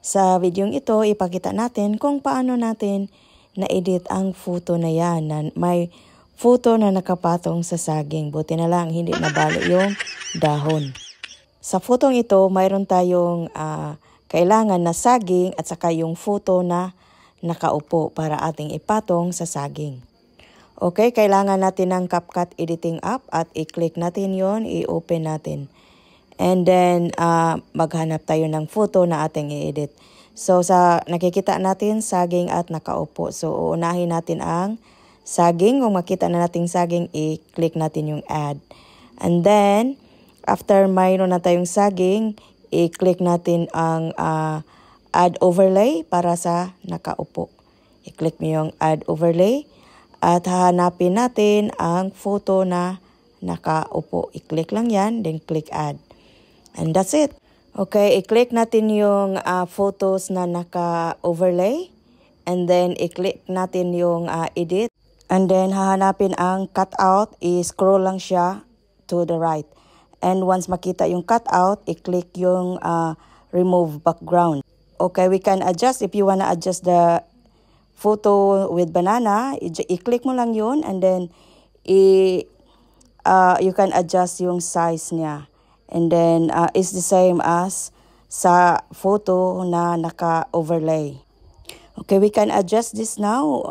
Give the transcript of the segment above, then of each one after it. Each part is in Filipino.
Sa videong ito, ipakita natin kung paano natin na-edit ang photo na yan. Na may photo na nakapatong sa saging. Buti na lang, hindi nabalo yung dahon. Sa photong ito, mayroon tayong kailangan na saging at saka yung photo na nakaupo para ating ipatong sa saging. Okay, kailangan natin ng CapCut Editing app at i-click natin yon, i-open natin. And then, maghanap tayo ng photo na ating i-edit. So, nakikita natin saging at nakaupo. So, uunahin natin ang saging. Kung makita na natin saging, i-click natin yung add. And then, after mayroon na tayong saging, i-click natin ang add overlay para sa nakaupo. I-click nyo yung add overlay. At hahanapin natin ang photo na nakaupo. I-click lang yan, then click add. And that's it. Okay, i-click natin yung photos na naka-overlay. And then i-click natin yung edit. And then hahanapin ang cutout. I-scroll lang siya to the right. And once makita yung cutout, i-click yung remove background. Okay, we can adjust if you wanna adjust the photo with banana, i-click mo lang yun and then you can adjust yung size niya. And then it's the same as sa photo na naka-overlay. Okay, we can adjust this now.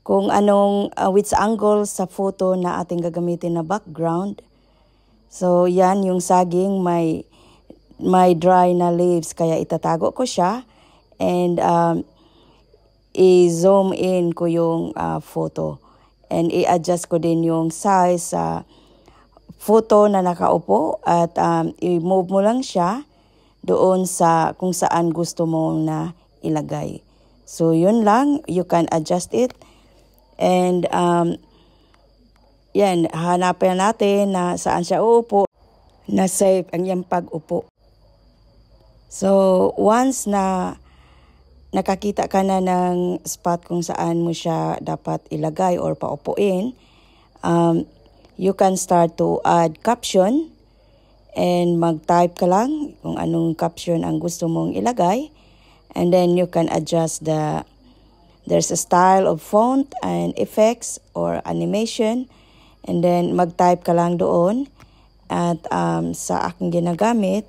Kung anong which angle sa photo na ating gagamitin na background. So yan yung saging may dry na leaves kaya itatago ko siya and i-zoom in ko yung photo. And i-adjust ko din yung size sa photo na nakaupo. At i-move mo lang siya doon sa kung saan gusto mo na ilagay. So, yun lang. You can adjust it. And, yan. Hanapin natin na saan siya uupo. Na safe ang yung pag-upo. So, once na nakakita ka na ng spot kung saan mo siya dapat ilagay or paupuin, you can start to add caption and mag-type ka lang kung anong caption ang gusto mong ilagay. And then you can adjust there's a style of font and effects or animation. And then mag-type ka lang doon. At sa aking ginagamit,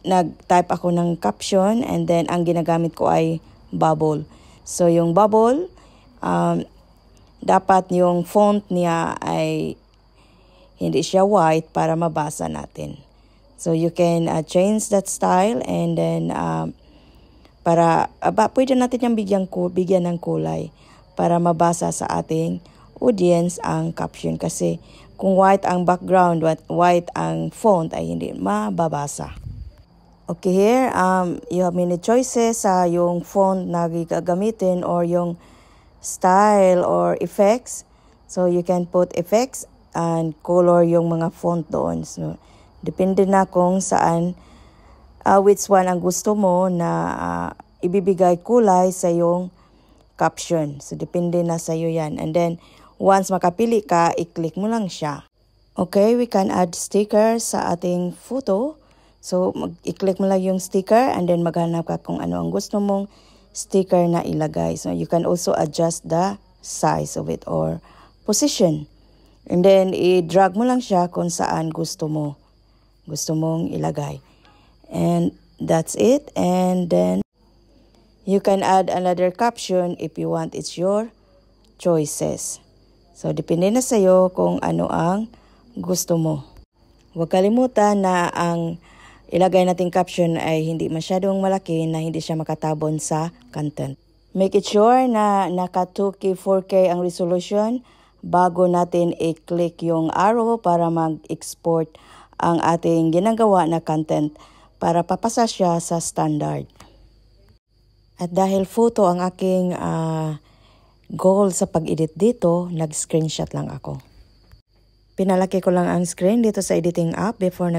nag-type ako ng caption and then ang ginagamit ko ay bubble. So yung bubble, dapat yung font niya ay hindi siya white para mabasa natin. So you can change that style and then pwede natin yung bigyan ng kulay para mabasa sa ating audience ang caption. Kasi kung white ang background, white ang font ay hindi mababasa. Okay, here, you have many choices sa yung font na gagamitin or yung style or effects. So, you can put effects and color yung mga font doon. So, depende na kung saan, which one ang gusto mo na ibibigay kulay sa yung caption. So, depende na sa iyo yan. And then, once makapili ka, i-click mo lang siya. Okay, we can add stickers sa ating photo. So, i-click mo lang yung sticker and then maghanap ka kung ano ang gusto mong sticker na ilagay. So, you can also adjust the size of it or position. And then, i-drag mo lang siya kung saan gusto mong ilagay. And that's it. And then, you can add another caption if you want. It's your choices. So, depende na sa'yo kung ano ang gusto mo. Huwag kalimutan na ang ilagay nating caption ay hindi masyadong malaki na hindi siya makatabon sa content. Make it sure na naka 2K, 4K ang resolution bago natin i-click yung arrow para mag-export ang ating ginagawa na content para papasa siya sa standard. At dahil photo ang aking goal sa pag-edit dito, nag-screenshot lang ako. Pinalaki ko lang ang screen dito sa editing app before